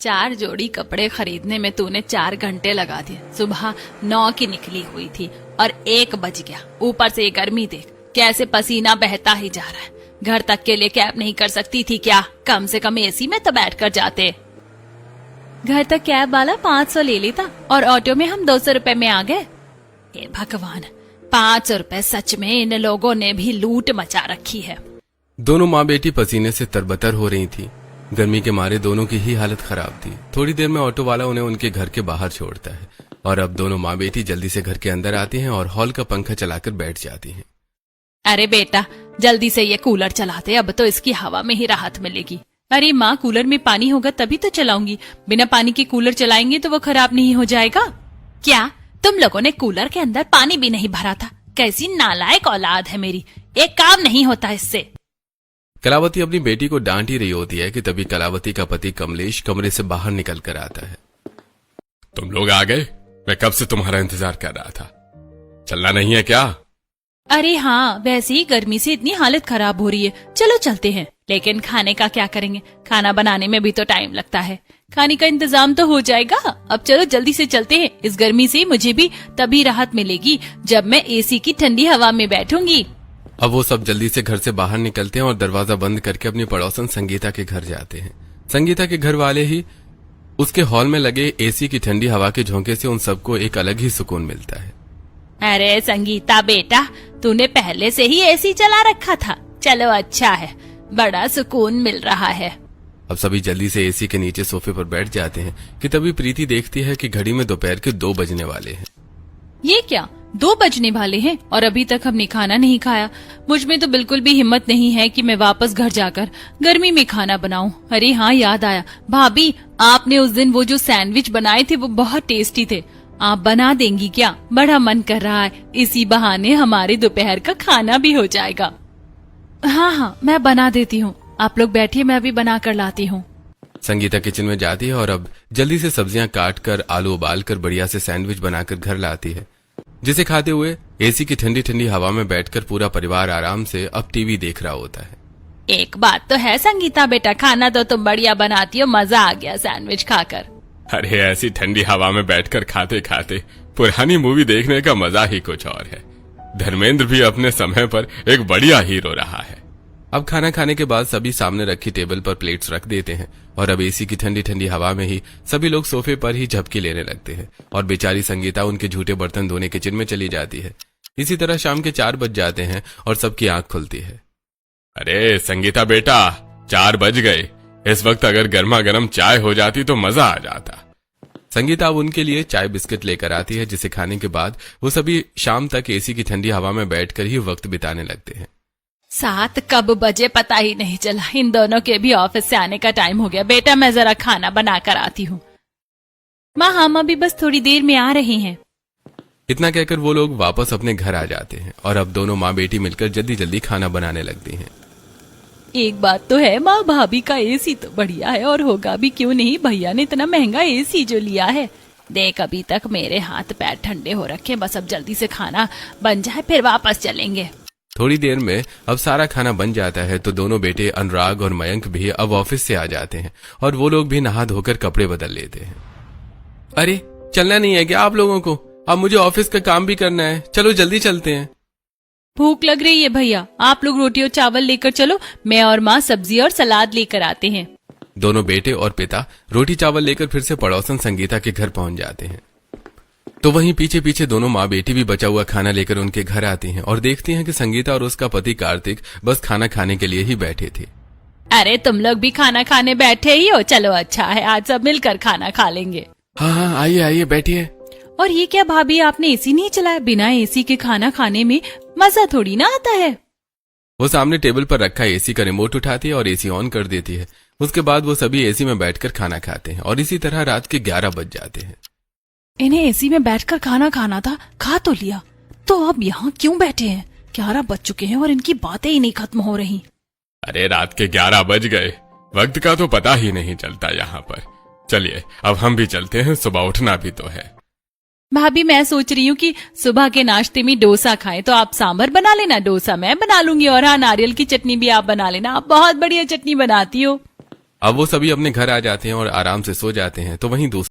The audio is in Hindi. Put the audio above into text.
4 जोड़ी कपड़े खरीदने में तूने 4 घंटे लगा दिए। सुबह 9 की निकली हुई थी और 1 बज गया। ऊपर से ये गर्मी देख, कैसे पसीना बहता ही जा रहा है। घर तक के लिए कैब नहीं कर सकती थी क्या? कम से कम एसी में तो बैठ कर जाते। घर तक कैब वाला 500 ले लेता और ऑटो में हम 200 रुपए में आ गए। हे भगवान, 500 रुपए सच में इन लोगों ने भी लूट मचा रखी है। दोनों माँ बेटी पसीने से तरबतर हो रही थी। गर्मी के मारे दोनों की ही हालत खराब थी। थोड़ी देर में ऑटो वाला उन्हें उनके घर के बाहर छोड़ता है और अब दोनों माँ बेटी जल्दी से घर के अंदर आती हैं और हॉल का पंखा चलाकर बैठ जाती हैं। अरे बेटा, जल्दी से ये कूलर चलाते, अब तो इसकी हवा में ही राहत मिलेगी। अरे माँ, कूलर में पानी होगा तभी तो चलाऊंगी। बिना पानी के कूलर चलाएंगे तो वो खराब नहीं हो जाएगा क्या? तुम लोगों ने कूलर के अंदर पानी भी नहीं भरा था। कैसी नालायक औलाद है मेरी, एक काम नहीं होता इससे। कलावती अपनी बेटी को डांट ही रही होती है कि तभी कलावती का पति कमलेश कमरे से बाहर निकल कर आता है। तुम लोग आ गए? मैं कब से तुम्हारा इंतजार कर रहा था। चलना नहीं है क्या? अरे हाँ, वैसे ही गर्मी से इतनी हालत खराब हो रही है, चलो चलते हैं। लेकिन खाने का क्या करेंगे? खाना बनाने में भी तो टाइम लगता है। खाने का इंतजाम तो हो जाएगा। अब चलो जल्दी से चलते हैं। इस गर्मी से मुझे भी तभी राहत मिलेगी जब मैं एसी की ठंडी हवा में बैठूंगी। अब वो सब जल्दी से घर से बाहर निकलते हैं और दरवाजा बंद करके अपनी पड़ोसन संगीता के घर जाते हैं। संगीता के घर वाले ही उसके हॉल में लगे एसी की ठंडी हवा के झोंके से उन सबको एक अलग ही सुकून मिलता है। अरे संगीता बेटा, तूने पहले से ही एसी चला रखा था। चलो अच्छा है, बड़ा सुकून मिल रहा है। अब सभी जल्दी से एसी के नीचे सोफे पर बैठ जाते हैं कि तभी प्रीति देखती है कि घड़ी में दोपहर के 2 बजने वाले हैं। ये क्या, 2 बजने वाले हैं और अभी तक हमने खाना नहीं खाया। मुझ में तो बिल्कुल भी हिम्मत नहीं है कि मैं वापस घर जाकर गर्मी में खाना बनाऊं। अरे हाँ, याद आया, भाभी आपने उस दिन वो जो सैंडविच बनाए थे वो बहुत टेस्टी थे। आप बना देंगी क्या? बड़ा मन कर रहा है। इसी बहाने हमारे दोपहर का खाना भी हो जाएगा। हाँ, मैं बना देती हूँ। आप लोग बैठिए, मैं अभी बना कर लाती हूँ। संगीता किचन में जाती है और अब जल्दी से सब्जियां काट कर आलू उबाल कर बढ़िया से सैंडविच बनाकर घर लाती है, जिसे खाते हुए एसी की ठंडी ठंडी हवा में बैठकर पूरा परिवार आराम से अब टीवी देख रहा होता है। एक बात तो है संगीता बेटा, खाना तो तुम बढ़िया बनाती हो। मजा आ गया सैंडविच खाकर। अरे ऐसी ठंडी हवा में बैठकर खाते खाते पुरानी मूवी देखने का मजा ही कुछ और है। धर्मेंद्र भी अपने समय पर एक बढ़िया हीरो रहा है। अब खाना खाने के बाद सभी सामने रखी टेबल पर प्लेट्स रख देते हैं और अब एसी की ठंडी ठंडी हवा में ही सभी लोग सोफे पर ही झपकी लेने लगते हैं और बेचारी संगीता उनके झूठे बर्तन धोने किचन में चली जाती है। इसी तरह शाम के 4 बज जाते हैं और सबकी आंख खुलती है। अरे संगीता बेटा, 4 बज गए। इस वक्त अगर गर्मा गर्म चाय हो जाती तो मजा आ जाता। संगीता अब उनके लिए चाय बिस्किट लेकर आती है, जिसे खाने के बाद वो सभी शाम तक एसी की ठंडी हवा में बैठकर ही वक्त बिताने लगते हैं। 7 कब बजे पता ही नहीं चला। इन दोनों के भी ऑफिस से आने का टाइम हो गया। बेटा मैं जरा खाना बना कर आती हूँ। माँ, हम अभी बस थोड़ी देर में आ रहे हैं। इतना कहकर वो लोग वापस अपने घर आ जाते हैं और अब दोनों माँ बेटी मिलकर जल्दी जल्दी खाना बनाने लगती हैं। एक बात तो है माँ, भाभी का एसी तो बढ़िया है और होगा भी क्यों नहीं। भैया ने इतना महंगा एसी जो लिया है। देख, अभी तक मेरे हाथ पैर ठंडे हो रखे। बस अब जल्दी से खाना बन जाए फिर वापस चलेंगे। थोड़ी देर में अब सारा खाना बन जाता है तो दोनों बेटे अनुराग और मयंक भी अब ऑफिस से आ जाते हैं और वो लोग भी नहा धोकर कपड़े बदल लेते हैं। अरे चलना नहीं है क्या आप लोगों को? अब मुझे ऑफिस का काम भी करना है। चलो जल्दी चलते हैं। भूख लग रही है भैया, आप लोग रोटी और चावल लेकर चलो। मैं और माँ सब्जी और सलाद लेकर आते हैं। दोनों बेटे और पिता रोटी चावल लेकर फिर से पड़ोसन संगीता के घर पहुंच जाते हैं। तो वहीं पीछे पीछे दोनों माँ बेटी भी बचा हुआ खाना लेकर उनके घर आती हैं और देखती हैं कि संगीता और उसका पति कार्तिक बस खाना खाने के लिए ही बैठे थे। अरे तुम लोग भी खाना खाने बैठे ही हो? चलो अच्छा है, आज सब मिलकर खाना खा लेंगे। हाँ, आइए आइए बैठिए। और ये क्या भाभी, आपने एसी नहीं चलाया? बिना एसी के खाना खाने में मजा थोड़ी ना आता है। वो सामने टेबल पर रखा एसी का रिमोट उठाती है और एसी ऑन कर देती है। उसके बाद वो सभी एसी में बैठकर खाना खाते हैं और इसी तरह रात के 11 बज जाते हैं। इन्हें एसी में बैठकर खाना खाना था, खा तो लिया, तो अब यहाँ क्यों बैठे हैं? 11 बज चुके हैं और इनकी बातें ही नहीं खत्म हो रही। अरे रात के 11 बज गए, वक्त का तो पता ही नहीं चलता यहाँ पर। चलिए अब हम भी चलते हैं, सुबह उठना भी तो है। भाभी मैं सोच रही हूँ कि सुबह के नाश्ते में डोसा खाएं, तो आप सांभर बना लेना, डोसा मैं बना लूंगी और हाँ नारियल की चटनी भी आप बना लेना। आप बहुत बढ़िया चटनी बनाती हो। अब वो सभी अपने घर आ जाते हैं और आराम से सो जाते हैं, तो वहीं दूसरी